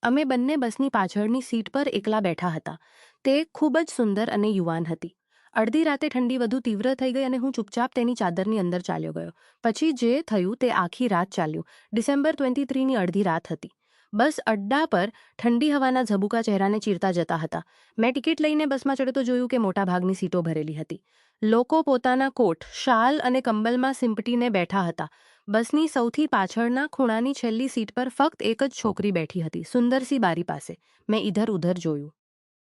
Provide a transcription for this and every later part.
અમે બંને બસની પાછળની સીટ પર એકલા બેઠા હતા. તે ખૂબ જ સુંદર અને યુવાન હતી. અડધી રાતે ઠંડી વધુ તીવ્ર થઈ ગઈ અને હું ચૂપચાપ તેની ચાદરની અંદર ચાલ્યો ગયો. પછી જે થયું તે આખી રાત ચાલ્યું. ડિસેમ્બર 23ની અડધી રાત હતી. બસ અડ્ડા પર ઠંડી હવાના ઝબુકા ચહેરાને ચીરતા જતા હતા. મેં ટિકિટ લઈને બસમાં ચડતો જોયું કે મોટા ભાગની સીટો ભરેલી હતી. લોકો પોતાના કોટ, શાલ અને કંબલમાં સિંપટીને બેઠા હતા. બસની સૌથી પાછળના ખૂણાની છેલ્લી સીટ પર ફક્ત એક જ છોકરી બેઠી હતી, સુંદરસી બારી પાસે. મેં ઇધર ઉધર જોયું.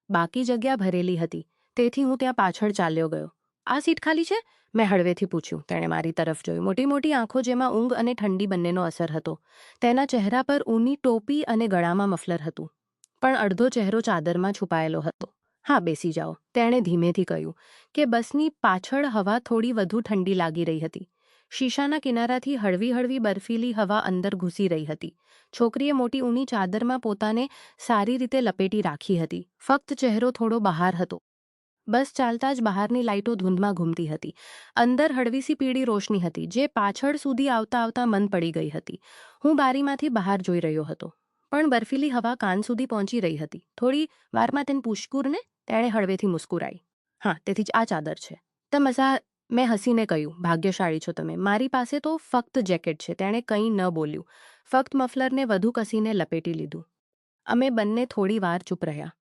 બાકી જગ્યા ભરેલી હતી, તેથી હું ત્યાં પાછળ ચાલ્યો ગયો. આ સીટ ખાલી છે? મેં હળવેથી પૂછ્યું. તેણે મારી તરફ જોયું. મોટી મોટી આંખો જેમાં ઊંઘ અને ઠંડી બંનેનો અસર હતો. તેના ચહેરા પર ઊની ટોપી અને ગળામાં મફલર હતું, પણ અડધો ચહેરો ચાદરમાં છુપાયેલો હતો. હા, બેસી જાઓ, તેણે ધીમેથી કહ્યું. કે બસની પાછળ હવા થોડી વધુ ઠંડી લાગી રહી હતી. શીશાના કિનારાથી હળવી હળવી બર્ફીલી હવા અંદર ઘૂસી રહી હતી. છોકરીએ મોટી ઊની ચાદરમાં પોતાને સારી રીતે લપેટી રાખી હતી. ફક્ત ચહેરો થોડો બહાર હતો. બસ ચાલતા જ બહારની લાઇટો ધૂંધમાં ઘૂમતી હતી. અંદર હળવીસી પીળી રોશની હતી, જે પાછળ સુધી આવતા આવતા મંદ પડી ગઈ હતી. હું બારીમાંથી બહાર જોઈ રહ્યો હતો, પણ બર્ફીલી હવા કાન સુધી પહોંચી રહી હતી. થોડી વારમાં તેને પૂછકુરને તેણે હળવેથી મુસ્કુરાઈ. હા, તેથી જ આ ચાદર છે. તે મઝા મેં હસીને કહ્યું. ભાગ્યશાળી છો તમે. મારી પાસે તો ફક્ત જેકેટ છે. તેણે કંઈ ન બોલ્યું, ફક્ત મફલરને વધુ કસીને લપેટી લીધું. અમે બંને થોડી વાર ચૂપ રહ્યા.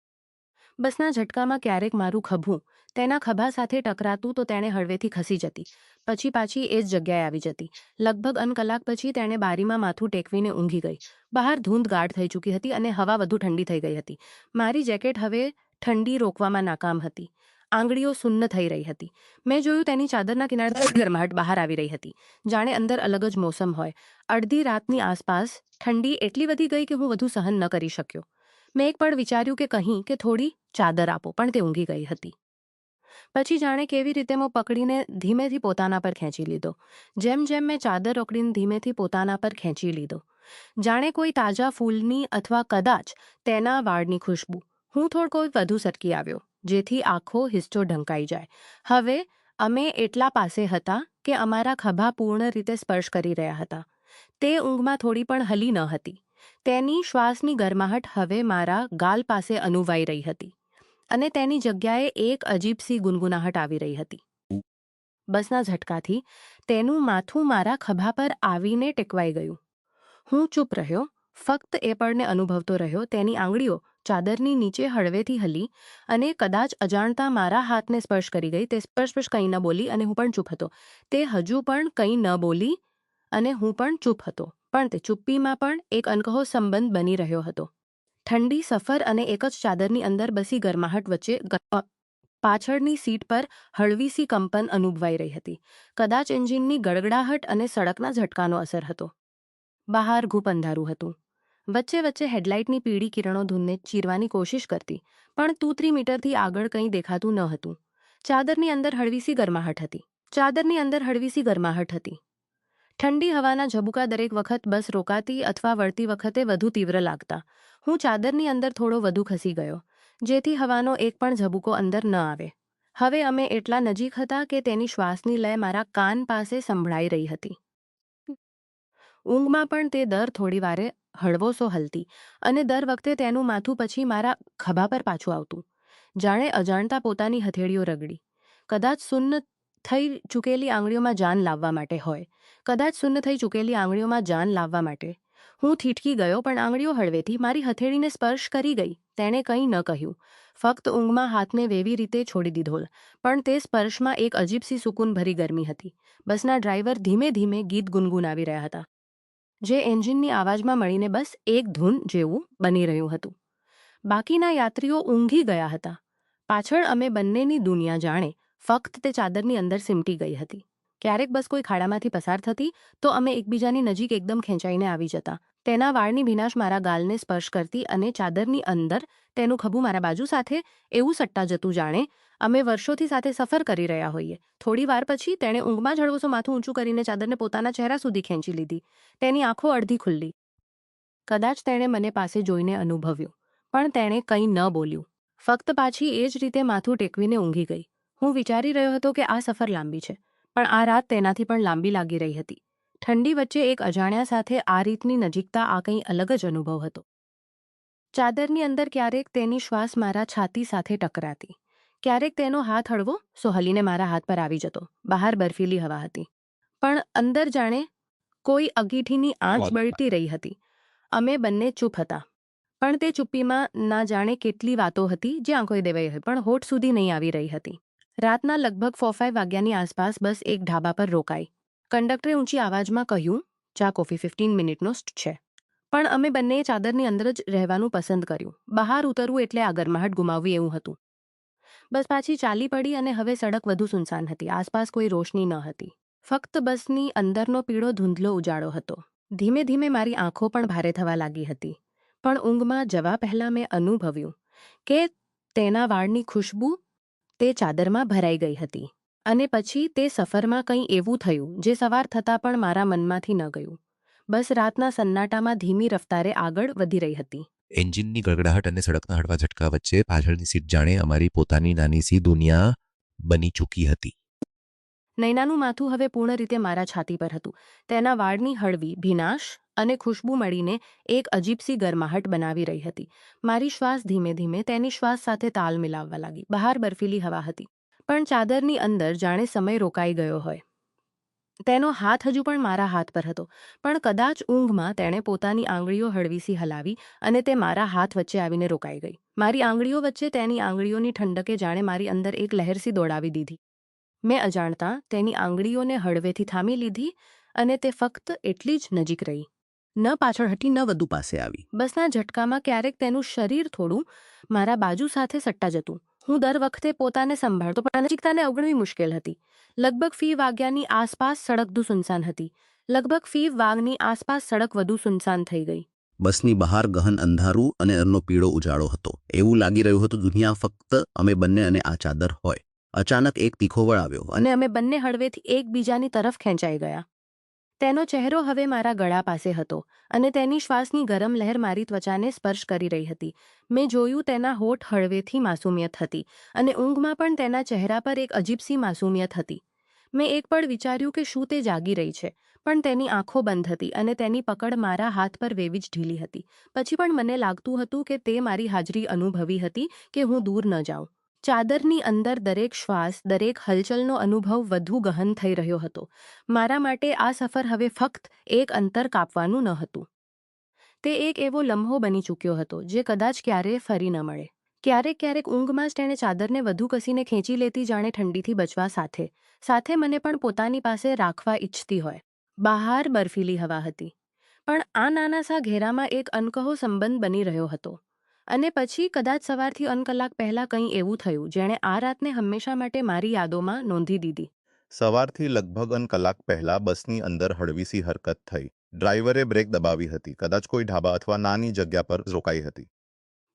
બસના ઝટકામાં ક્યારેક મારું ખભું તેના ખભા સાથે ટકરાતું તો તેણે હળવેથી ખસી જતી, પછી પાછી એ જ જગ્યાએ આવી જતી. લગભગ કલાક પછી તેણે બારીમાં માથું ટેકવીને ઊંઘી ગઈ. બહાર ધૂંધ ગાઢ થઈ ચૂકી હતી અને હવા વધુ ઠંડી થઈ ગઈ હતી. મારી જેકેટ હવે ઠંડી રોકવામાં નાકામ હતી. આંગળીઓ સુન્ન થઈ રહી હતી. મેં જોયું તેની ચાદરના કિનારાથી ગરમાહટ બહાર આવી રહી હતી, જાણે અંદર અલગ જ મોસમ હોય. અડધી રાતની આસપાસ ઠંડી એટલી વધી ગઈ કે હું વધુ સહન ન કરી શક્યો. મેં એક પળ વિચાર્યું કે કહી કે થોડી ચાદર આપો, પણ તે ઊંઘી ગઈ હતી. પછી જાણે કેવી રીતે મોં પકડીને ધીમેથી પોતાના પર ખેંચી લીધો. જેમ જેમ મેં ચાદર રોકડીને ધીમેથી પોતાના પર ખેંચી લીધો, જાણે કોઈ તાજા ફૂલની અથવા કદાચ તેના વાળની ખુશ્બુ. હું થોડો વધુ સરકી આવ્યો, જેથી આખો હિસ્સો ઢંકાઈ જાય. હવે અમે એટલા પાસે હતા કે અમારા ખભા પૂર્ણ રીતે સ્પર્શ કરી રહ્યા હતા. તે ઊંઘમાં થોડી પણ હલી ન હતી. તેની શ્વાસની ગરમાહટ હવે મારા ગાલ પાસે અનુવાઈ રહી હતી, અને તેની જગ્યાએ એક અજીબસી ગુનગુનાહટ આવી રહી હતી. બસના ઝટકાથી તેનું માથું મારા ખભા પર આવીને ટેકવાઈ ગયું. હું ચૂપ રહ્યો, ફક્ત એ પળને અનુભવતો રહ્યો. તેની આંગળીઓ ચાદરની નીચે હળવેથી હલી અને કદાચ અજાણતા મારા હાથને સ્પર્શ કરી ગઈ. તે સ્પર્શ કંઈ ન બોલી અને હું પણ ચૂપ હતો. તે હજુ પણ કંઈ ન બોલી અને હું પણ ચૂપ હતો. પણ તે ચૂપ્પીમાં પણ એક અનકહો સંબંધ બની રહ્યો હતો. ઠંડી સફર અને એક જ ચાદરની અંદર બસી ગરમાહટ વચ્ચે પાછળની સીટ પર હળવીસી કંપન અનુભવાઈ રહી હતી. કદાચ એન્જિનની ગડગડાહટ અને સડકના ઝટકાનો અસર હતો. બહાર ઘૂપ અંધારું હતું. વચ્ચે વચ્ચે હેડલાઇટની પીળી કિરણો ધૂળને ચીરવાની કોશિશ કરતી, પણ 2-3 મીટરથી આગળ કંઈ દેખાતું ન હતું. ચાદરની અંદર હળવીસી ગરમાહટ હતી. ઠંડી હવાના ઝબુકા દરેક વખત બસ રોકાતી અથવા વળતી વખતે વધુ તીવ્ર લાગતા. હું ચાદરની અંદર થોડો વધુ ખસી ગયો, જેથી હવાનો એક પણ ઝબુકો અંદર ન આવે. હવે અમે એટલા નજીક હતા કે તેની શ્વાસની લય મારા કાન પાસે સંભળાઈ રહી હતી. ઊંઘમાં પણ તે દર થોડી વારે હળવોસો હલતી, અને દર વખતે તેનું માથું પછી મારા ખભા પર પાછું આવતું, જાણે અજાણતા પોતાની હથેળીઓ રગડી. કદાચ સુન્ન થઈ ચૂકેલી આંગળીઓમાં જાન લાવવા માટે હોય. હું થીઠકી ગયો, પણ આંગળીઓ હળવેથી મારી હથેળીને સ્પર્શ કરી ગઈ. તેણે કંઈ ન કહ્યું, ફક્ત ઊંઘમાં હાથને વેવી રીતે છોડી દીધો. પણ તે સ્પર્શમાં એક અજીબસી સુકૂનભરી ગરમી હતી. બસના ડ્રાઈવર ધીમે ધીમે ગીત ગુનગુનાવી રહ્યા હતા, જે એન્જિનની આવાજમાં મળીને બસ એક ધૂન જેવું બની રહ્યું હતું. બાકીના યાત્રીઓ ઊંઘી ગયા હતા. પાછળ અમે બંનેની દુનિયા જાણે ફક્ત તે ચાદરની અંદર સિમટી ગઈ હતી. ક્યારેક બસ કોઈ ખાડામાંથી પસાર થતી તો અમે એકબીજાની નજીક એકદમ ખેંચાઈને આવી જતા. તેના વાળની ભીનાશ મારા ગાલને સ્પર્શ કરતી અને ચાદરની અંદર તેનું ખભું મારા બાજુ સાથે એવું સટ્ટા જતું, જાણે અમે વર્ષોથી સાથે સફર કરી રહ્યા હોઈએ. થોડી વાર પછી તેણે ઊંઘમાં જ હળવોસો માથું ઊંચું કરીને ચાદરને પોતાના ચહેરા સુધી ખેંચી લીધી. તેની આંખો અડધી ખુલ્લી. કદાચ તેણે મને પાસે જોઈને અનુભવ્યું, પણ તેણે કંઈ ન બોલ્યું. ફક્ત પાછી એ જ રીતે માથું ટેકવીને ઊંઘી ગઈ. હું વિચારી રહ્યો હતો કે આ સફર લાંબી છે, પણ આ રાત તેનાથી પણ લાંબી લાગી રહી હતી. ઠંડી વચ્ચે એક અજાણ્યા સાથે આ રીતની નજીકતા, આ કંઈ અલગ જ અનુભવ હતો. ચાદરની અંદર ક્યારેક તેની શ્વાસ મારા છાતી સાથે ટકરાતી, ક્યારેક તેનો હાથ હળવો સોહલીને મારા હાથ પર આવી જતો. બહાર બર્ફીલી હવા હતી, પણ અંદર જાણે કોઈ અગીઠીની આંચ બળતી રહી હતી. અમે બંને ચૂપ હતા, પણ તે ચૂપ્પીમાં ના જાણે કેટલી વાતો હતી જે આંખોએ દેવાઈ હતી પણ હોઠ સુધી નહીં આવી રહી હતી. રાતના લગભગ 4-5 વાગ્યાની આસપાસ બસ એક ઢાબા પર રોકાઈ. કંડક્ટરે ઊંચી આવાજમાં કહ્યું, ચા કોફી 15 મિનિટનો છે. પણ અમે બંનેએ ચાદરની અંદર જ રહેવાનું પસંદ કર્યું. બહાર ઉતરવું એટલે આ ગરમાહટ ગુમાવવી એવું હતું. બસ પાછી ચાલી પડી અને હવે સડક વધુ સુનસાન હતી. આસપાસ કોઈ રોશની ન હતી, ફક્ત બસની અંદરનો પીળો ધૂંધલો ઉજાળો હતો. ધીમે ધીમે મારી આંખો પણ ભારે થવા લાગી હતી, પણ ઊંઘમાં જવા પહેલાં મેં અનુભવ્યું કે તેના વાળની ખુશ્બુ તે ચાદરમાં ભરાઈ ગઈ હતી. અને પછી તે સફરમાં કંઈ એવું થયું જે સવાર થતાં પણ મારા મનમાંથી ન ગયું. બસ રાતના સન્નાટામાં ધીમી રફતારે આગળ વધી રહી હતી. એન્જિનની ગડગડાહટ અને સડકના હળવા ઝટકા વચ્ચે પાછળની સીટ જાણે અમારી પોતાની નાની સી દુનિયા બની ચૂકી હતી. નૈનાનું માથું હવે પૂર્ણ રીતે મારા છાતી પર હતું. તેના વાળની હળવી ભીનાશ અને ખુશ્બુ મળીને એક અજીબસી ગરમાહટ બનાવી રહી હતી. મારી શ્વાસ ધીમે ધીમે તેની શ્વાસ સાથે તાલ મિલાવવા લાગી. બહાર બર્ફીલી હવા હતી, પણ ચાદરની અંદર જાણે સમય રોકાઈ ગયો હોય. તેનો હાથ હજુ પણ મારા હાથ પર હતો, પણ કદાચ ઊંઘમાં તેણે પોતાની આંગળીઓ હળવીસી હલાવી અને તે મારા હાથ વચ્ચે આવીને રોકાઈ ગઈ. મારી આંગળીઓ વચ્ચે તેની આંગળીઓની ઠંડકે જાણે મારી અંદર એક લહેરસી દોડાવી દીધી. મેં અજાણતા તેની આંગળીઓને હળવેથી થામી લીધી અને તે ફક્ત એટલી જ નજીક રહી. ન પાછળ હટી ન વધુ પાસે આવી. બસના ઝટકામાં ક્યારેક તેનું શરીર થોડું મારા બાજુ સાથે સટ્ટા જતું. હું દર વખતે પોતાને સંભાળતો, પણ નજીકતાને અવગણવી મુશ્કેલ હતી. લગભગ 5 વાગ્યાની આસપાસ સડક વધુ સુનસાન હતી. લગભગ 5 વાગની આસપાસ સડક વધુ સુનસાન થઈ ગઈ. બસની બહાર ગહન અંધારું અને અરનો પીળો ઉજાળો હતો. એવું લાગી રહ્યું હતું દુનિયા ફક્ત અમે બંને અને આ ચાદર હોય. અચાનક એક તીખો વળ આવ્યો અને અમે બંને હળવેથી એકબીજાની તરફ ખેંચાઈ ગયા. તેનો ચહેરો હવે મારા ગળા પાસે હતો અને તેની શ્વાસની ગરમ લહેર મારી ત્વચાને સ્પર્શ કરી રહી હતી. મેં જોયું તેના હોઠ હળવેથી માસૂમિયત હતી અને ઊંઘમાં પણ તેના ચહેરા પર એક અજીબસી માસૂમિયત હતી. મેં એક પળ વિચાર્યું કે શું તે જાગી રહી છે, પણ તેની આંખો બંધ હતી અને તેની પકડ મારા હાથ પર વેવી જ ઢીલી હતી. પછી પણ મને લાગતું હતું કે તે મારી હાજરી અનુભવી હતી કે હું દૂર ન જાઉં. ચાદરની અંદર દરેક શ્વાસ, દરેક હલચલનો અનુભવ વધુ ગહન થઈ રહ્યો હતો. મારા માટે આ સફર હવે ફક્ત એક અંતર કાપવાનું ન હતું. તે એક એવો લમ્હો બની ચૂક્યો હતો જે કદાચ ક્યારેય ફરી ન મળે. ક્યારેક ક્યારેક ઊંઘમાં જ તેણે ચાદરને વધુ કસીને ખેંચી લેતી, જાણે ઠંડીથી બચવા સાથે સાથે મને પણ પોતાની પાસે રાખવા ઈચ્છતી હોય. બહાર બર્ફીલી હવા હતી, પણ આ નાના સા ઘેરામાં એક અનકહો સંબંધ બની રહ્યો હતો. અને પછી કદાચ સવારથી 9 કલાક પહેલાં કંઈ એવું થયું જેણે આ રાતને હંમેશા માટે મારી યાદોમાં નોંધી દીધી. સવારથી લગભગ 9 કલાક પહેલા બસની અંદર હળવીસી હરકત થઈ. ડ્રાઈવરે બ્રેક દબાવી હતી. કદાચ કોઈ ઢાબા અથવા નાની જગ્યા પર રોકાઈ હતી.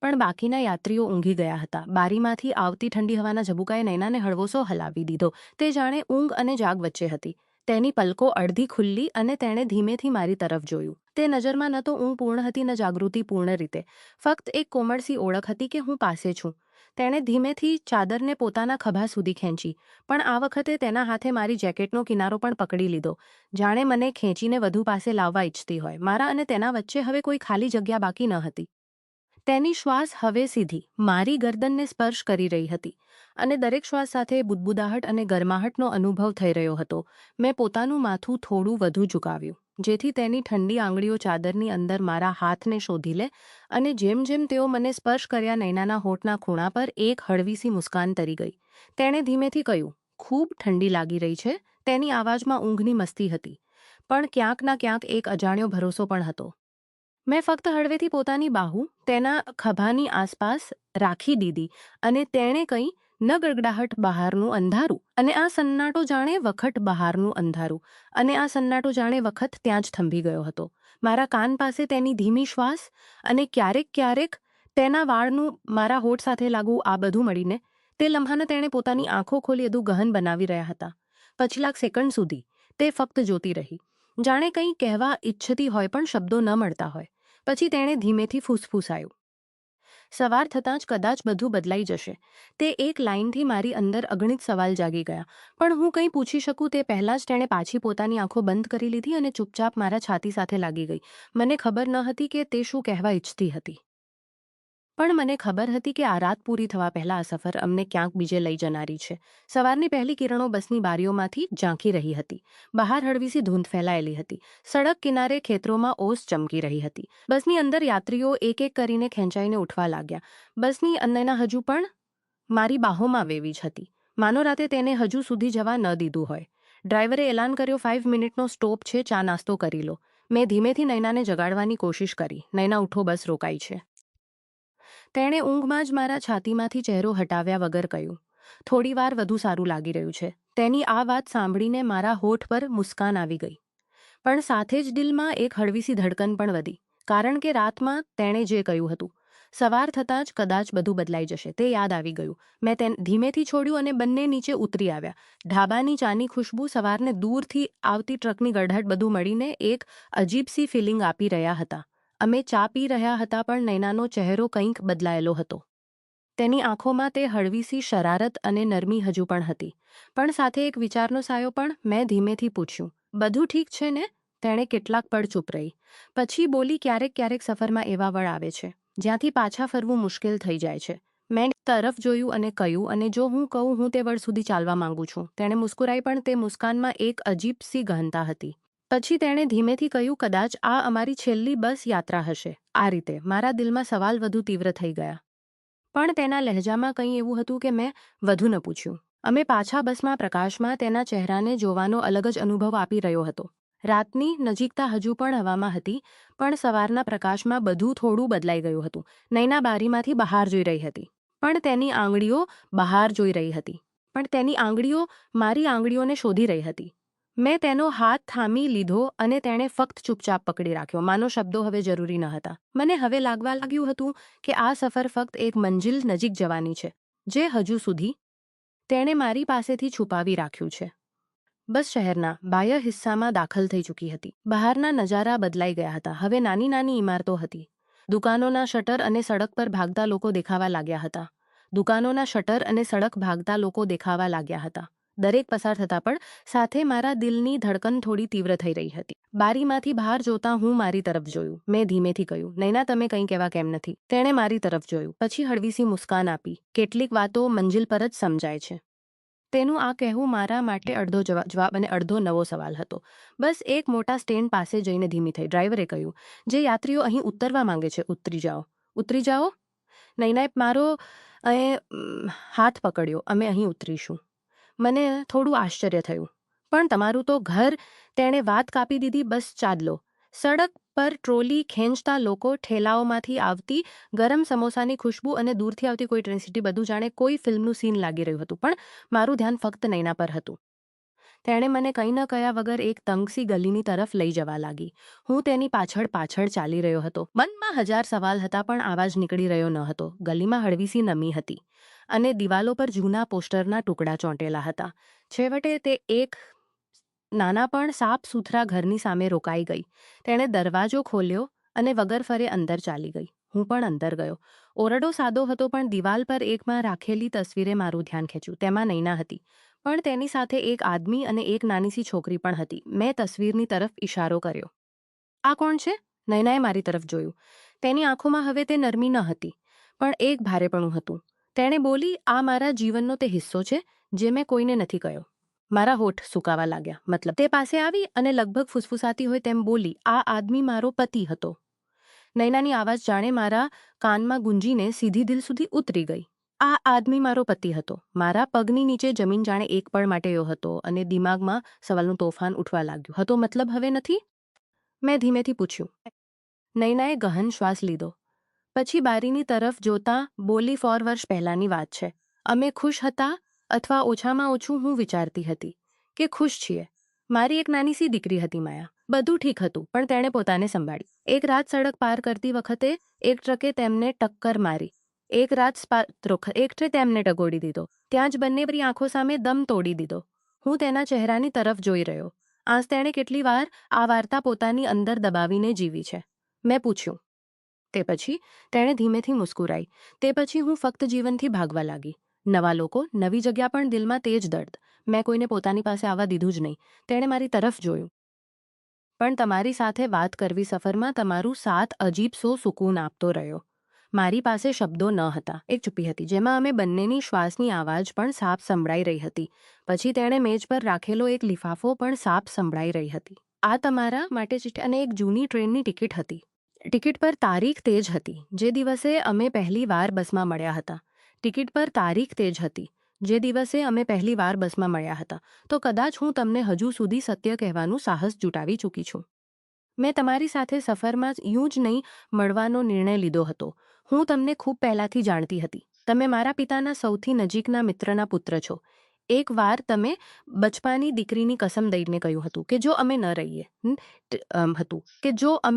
પણ બાકીના યાત્રીઓ ઊંઘી ગયા હતા. બારીમાંથી આવતી ઠંડી હવાના ઝબુકાએ નૈનાને હળવોસો હલાવી દીધો. તે જાણે ઊંઘ અને જાગ વચ્ચે હતી. તેની પલકો અડધી ખુલ્લી અને તેણે ધીમેથી મારી તરફ જોયું. તે નજરમાં ન તો ઊંઘ પૂર્ણ હતી, ન જાગૃતિ પૂર્ણ રીતે. ફક્ત એક કોમળસી ઓળખ હતી કે હું પાસે છું. તેણે ધીમેથી ચાદરને પોતાના ખભા સુધી ખેંચી, પણ આ વખતે તેના હાથે મારી જેકેટનો કિનારો પણ પકડી લીધો, જાણે મને ખેંચીને વધુ પાસે લાવવા ઈચ્છતી હોય. મારા અને તેના વચ્ચે હવે કોઈ ખાલી જગ્યા બાકી ન હતી. તેની શ્વાસ હવે સીધી મારી ગરદનને સ્પર્શ કરી રહી હતી અને દરેક શ્વાસ સાથે બુદબુદાહટ અને ગરમાહટનો અનુભવ થઈ રહ્યો હતો. મેં પોતાનું માથું થોડું વધુ ઝુકાવ્યું, જેથી તેની ઠંડી આંગળીઓ ચાદરની અંદર મારા હાથને શોધી લે, અને જેમ જેમ તેઓ મને સ્પર્શ કર્યા, નૈનાના હોઠના ખૂણા પર એક હળવીસી મુસ્કાન તરી ગઈ. તેણે ધીમેથી કહ્યું, ખૂબ ઠંડી લાગી રહી છે. તેની આવાજમાં ઊંઘની મસ્તી હતી, પણ ક્યાંકના ક્યાંક એક અજાણ્યો ભરોસો પણ હતો. મેં ફક્ત હળવેથી પોતાની બાહુ તેના ખભાની આસપાસ રાખી દીધી અને તેણે કંઈ ન ગડગડાહટ બહારનું અંધારું અને આ સન્નાટો જાણે વખત બહારનું અંધારું અને આ સન્નાટો જાણે વખત ત્યાં જ થંભી ગયો હતો. મારા કાન પાસે તેની ધીમી શ્વાસ અને ક્યારેક ક્યારેક તેના વાળનું મારા હોઠ સાથે લાગવું, આ બધું મળીને તે લમ્હાને તેણે પોતાની આંખો ખોલી વધુ ગહન બનાવી રહ્યા હતા. પછીલા સેકન્ડ સુધી તે ફક્ત જોતી રહી, જાણે કંઈ કહેવા ઈચ્છતી હોય પણ શબ્દો ન મળતા હોય. પછી તેણે ધીમેથી ફૂસફૂસાયું, સવાર થતાં જ કદાચ બધું બદલાઈ જશે. તે એક લાઇનથી મારી અંદર અગણિત સવાલ જાગી ગયા, પણ હું કંઈ પૂછી શકું તે પહેલાં જ તેણે પાછી પોતાની આંખો બંધ કરી લીધી અને ચૂપચાપ મારા છાતી સાથે લાગી ગઈ. મને ખબર ન હતી કે તે શું કહેવા ઈચ્છતી હતી. પણ મને ખબર હતી કે આ રાત પૂરી થવા પહેલાં આ સફર અમને ક્યાંક બીજે લઈ જનારી છે. સવારની પહેલી કિરણો બસની બારીઓમાંથી ઝાંખી રહી હતી. બહાર હળવીસી ધૂંધ ફેલાયેલી હતી. સડક કિનારે ખેતરોમાં ઓસ ચમકી રહી હતી. બસની અંદર યાત્રીઓ એક એક કરીને ખેંચાઈને ઉઠવા લાગ્યા. બસની અંદરના હજુ પણ મારી બાહોમાં વેવી જ હતી. માનો રાતે તેને હજુ સુધી જવા ન દીધું હોય. ડ્રાઈવરે એલાન કર્યો, 5 મિનિટનો સ્ટોપ છે, ચા નાસ્તો કરી લો. મેં ધીમેથી નૈનાને જગાડવાની કોશિશ કરી. નૈના, ઉઠો, બસ રોકાઈ છે. તેણે ઊંઘમાં જ મારા છાતીમાંથી ચહેરો હટાવ્યા વગર કહ્યું. થોડીવાર વધુ સારું લાગી રહ્યું છે. તેની આ વાત સાંભળીને મારા હોઠ પર મુસ્કાન આવી ગઈ. પણ સાથે જ દિલમાં એક હળવીસી ધડકન પણ વધી. કારણ કે રાતમાં તેણે જે કહ્યું હતું, સવાર થતાં જ કદાચ બધું બદલાઈ જશે, તે યાદ આવી ગયું. મેં તેને ધીમેથી છોડ્યું અને બંને નીચે ઉતરી આવ્યા. ઢાબાની ચાની ખુશ્બુ, સવારને દૂરથી આવતી ટ્રકની ગડહટ, બધું મળીને એક અજીબસી ફિલિંગ આપી રહ્યા હતા. અમે ચા પી રહ્યા હતા પણ નૈનાનો ચહેરો કંઈક બદલાયેલો હતો. તેની આંખોમાં તે હળવીસી શરારત અને નરમી હજુ પણ હતી. પણ સાથે એક વિચારનો સાયો પણ. મેં ધીમેથી પૂછ્યું, બધું ઠીક છે ને? તેણે કેટલાક પળ ચૂપ રહી. પછી બોલી, ક્યારેક ક્યારેક સફરમાં એવા વળ આવે છે જ્યાંથી પાછા ફરવું મુશ્કેલ થઈ જાય છે. મેં તરફ જોયું અને કહ્યું, અને જો હું કહું હું તે વળ સુધી ચાલવા માંગુ છું. તેણે મુસ્કુરાઈ, પણ તે મુસ્કાનમાં એક અજીબસી ગહનતા હતી. પછી તેણે ધીમેથી કહ્યું, કદાચ આ અમારી છેલ્લી બસ યાત્રા હશે. આ રીતે મારા દિલમાં સવાલ વધુ તીવ્ર થઈ ગયા. પણ તેના લહેજામાં કંઈ એવું હતું કે મેં વધુ ન પૂછ્યું. અમે પાછા બસમાં પ્રકાશમાં તેના ચહેરાને જોવાનો અલગ જ અનુભવ આપી રહ્યો હતો. રાતની નજીકતા હજુ પણ હવામાં હતી, પણ સવારના પ્રકાશમાં બધું થોડું બદલાઈ ગયું હતું. નૈના બારીમાંથી બહાર જોઈ રહી હતી. પણ તેની આંગળીઓ બહાર જોઈ રહી હતી. પણ તેની આંગળીઓ મારી આંગળીઓને શોધી રહી હતી. મેં તેનો હાથ થામી લીધો અને તેણે ફક્ત ચૂપચાપ પકડી રાખ્યો. માનો શબ્દો હવે જરૂરી ન હતા. મને હવે લાગવા લાગ્યું હતું કે આ સફર ફક્ત એક મંજિલ નજીક જવાની છે, જે હજુ સુધી તેણે મારી પાસેથી છુપાવી રાખ્યું છે. બસ શહેરના બાહ્ય હિસ્સામાં દાખલ થઈ ચૂકી હતી. બહારના નજારા બદલાઈ ગયા હતા. હવે નાની નાની ઇમારતો હતી. દુકાનોના શટર અને સડક પર ભાગતા લોકો દેખાવા લાગ્યા હતા. દુકાનોના શટર અને સડક ભાગતા લોકો દેખાવા લાગ્યા હતા. દરેક પસાર થતા પણ સાથે મારા દિલની ધડકન થોડી તીવ્ર થઈ રહી હતી. બારીમાંથી બહાર જોતા હું મારી તરફ જોયું. મેં ધીમેથી કહ્યું, નૈના, તમે કંઈ કહેવા કેમ નથી? તેણે મારી તરફ જોયું. પછી હળવીસી મુસ્કાન આપી. કેટલીક વાતો મંજિલ પર જ સમજાય છે. તેનું આ કહેવું મારા માટે અડધો જવાબ અને અડધો નવો સવાલ હતો. બસ એક મોટા સ્ટેન્ડ પાસે જઈને ધીમી થઈ. ડ્રાઈવરે કહ્યું, જે યાત્રીઓ અહીં ઉતરવા માંગે છે, ઉતરી જાઓ. ઉતરી જાઓ? નૈનાએ મારો હાથ પકડ્યો. અમે અહીં ઉતરીશું. મને થોડું આશ્ચર્ય થયું. પણ તમારું તો ઘર. તેણે વાત કાપી દીધી. બસ ચાલો. સડક પર ટ્રોલી ખેંચતા લોકો, ઠેલાઓમાંથી આવતી ગરમ સમોસાની ખુશ્બુ અને દૂરથી આવતી કોઈ ટ્રેન, સિટી, બધું જાણે કોઈ ફિલ્મનું સીન લાગી રહ્યું હતું. પણ મારું ધ્યાન ફક્ત નૈના પર હતું. તેણે મને કંઈ ન કહ્યા વગર એક તંગસી ગલીની તરફ લઈ જવા લાગી. હું તેની પાછળ પાછળ ચાલી રહ્યો હતો. મનમાં હજાર સવાલ હતા પણ આવાજ નીકળી રહ્યો ન હતો. ગલીમાં હળવીસી નમી હતી અને દિવાલો પર જૂના પોસ્ટરના ટુકડા ચોંટેલા હતા. છેવટે તે એક નાના પણ સાફ સુથરા ઘરની સામે રોકાઈ ગઈ. તેણે દરવાજો ખોલ્યો અને વગર ફરે અંદર ચાલી ગઈ. હું પણ અંદર ગયો. ઓરડો સાદો હતો પણ દિવાલ પર એકમાં રાખેલી તસવીરે મારું ધ્યાન ખેંચ્યું. તેમાં નૈના હતી, પણ તેની સાથે એક આદમી અને એક નાનીસી છોકરી પણ હતી. મેં તસવીરની તરફ ઇશારો કર્યો. આ કોણ છે? નૈનાએ મારી તરફ જોયું. તેની આંખોમાં હવે તે નરમી ન હતી, પણ એક ભારેપણું હતું. તેણે બોલી, આ મારા જીવનનો તે હિસ્સો છે જે મેં કોઈને નથી કહ્યો. મારા હોઠ સુકાવા લાગ્યા. મતલબ? તે પાસે આવી અને લગભગ ફૂસફૂસાતી હોય તેમ બોલી, આ આદમી મારો પતિ હતો. નૈનાની આવાજ જાણે મારા કાનમાં ગુંજીને સીધી દિલ સુધી ઉતરી ગઈ. આ આદમી મારો પતિ હતો. મારા પગની નીચે જમીન જાણે એક પળ માટે યો હતો અને દિમાગમાં સવાલનું તોફાન ઉઠવા લાગ્યું. હતો મતલબ હવે નથી? મેં ધીમેથી પૂછ્યું. નૈનાએ ગહન શ્વાસ લીધો. પછી બારીની તરફ જોતા બોલી, 4 વર્ષ પહેલાંની વાત છે. અમે ખુશ હતા, અથવા ઓછામાં ઓછું હું વિચારતી હતી કે ખુશ છીએ. મારી એક નાની સી દીકરી હતી, માયા. બધું ઠીક હતું, પણ તેણે પોતાને સંભાળી. એક રાત સડક પાર કરતી વખતે એક ટ્રકે તેમને ટક્કર મારી. એક ટ્રકે તેમને ટગોડી દીધો. ત્યાં જ બંને પરી આંખો સામે દમ તોડી દીધો. હું તેના ચહેરાની તરફ જોઈ રહ્યો. આજ તેણે કેટલી વાર આ વાર્તા પોતાની અંદર દબાવીને જીવી છે. મેં પૂછ્યું, તે પછી? તેણે ધીમેથી મુસ્કુરાઈ. તે પછી હું ફક્ત જીવનથી ભાગવા લાગી. નવા લોકો, નવી જગ્યા, પણ દિલમાં તે જ દર્દ. મેં કોઈને પોતાની પાસે આવવા દીધું જ નહીં. તેણે મારી તરફ જોયું. પણ તમારી સાથે વાત કરવી સફરમાં તમારું સાથ અજીબ સો સુકૂન આપતો રહ્યો. મારી પાસે શબ્દો ન હતા. એક ચૂપ્પી હતી જેમાં અમે બંનેની શ્વાસની આવાજ પણ સાફ સંભળાઈ રહી હતી. પછી તેણે મેજ પર રાખેલો એક લિફાફો પણ સાફ સંભળાઈ રહી હતી. આ તમારા માટે ચિઠ્ઠી અને એક જૂની ટ્રેનની ટિકિટ હતી. ટિકિટ પર તારીખ તે જ હતી જે દિવસે અમે પહેલી વાર બસમાં મળ્યા હતા. ટિકિટ પર તારીખ તે જ હતી જે દિવસે અમે પહેલી વાર બસમાં મળ્યા હતા. તો કદાચ હું તમને હજુ સુધી સત્ય કહેવાનું સાહસ જુટાવી ચૂકી છું. મેં તમારી સાથે સફરમાં યું જ નહીં મળવાનો નિર્ણય લીધો હતો. હું તમને ખૂબ પહેલાંથી જાણતી હતી. તમે મારા પિતાના સૌથી નજીકના મિત્રના પુત્ર છો. એક વાર તમે બચપાની દીકરીની કસમ દઈને કહ્યું હતું કે જો અમે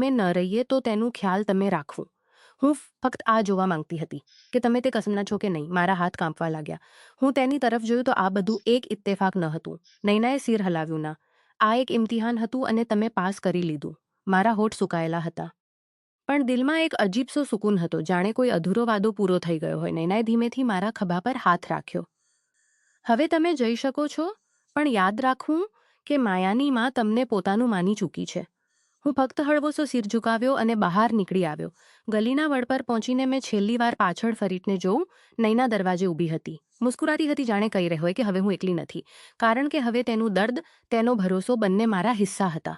ન રહીએ તો તેનું ખ્યાલ તમે રાખવું. હું ફક્ત આ જોવા માંગતી હતી કે તમે તે કસમના છો કે નહીં. મારા હાથ કાંપવા લાગ્યા. હું તેની તરફ જોયું તો આ બધું એક ઇત્તેફાક ન હતું. નૈનાએ સિર હલાવ્યું. ના, આ એક ઇમ્તિહાન હતું અને તમે પાસ કરી લીધું. મારા હોઠ સુકાયેલા હતા. પણ દિલમાં એક અજીબસો સુકૂન હતો, જાણે કોઈ અધૂરો વાદો પૂરો થઈ ગયો હોય. નૈનાએ ધીમેથી મારા ખભા પર હાથ રાખ્યો. હવે તમે જઈ શકો છો, પણ યાદ રાખવું કે માયાની માં તમને પોતાનું માની ચૂકી છે. હું ફક્ત હળવોસો સિર ઝુકાવ્યો અને બહાર નીકળી આવ્યો. ગલીના વડ પર પહોંચીને મેં છેલ્લી વાર પાછળ ફરીને જોઉં. નૈના દરવાજે ઊભી હતી. મુસ્કુરાતી હતી, જાણે કહી રહી હોય કે હવે હું એકલી નથી. કારણ કે હવે તેનું દર્દ, તેનો ભરોસો બંને મારા હિસ્સા હતા.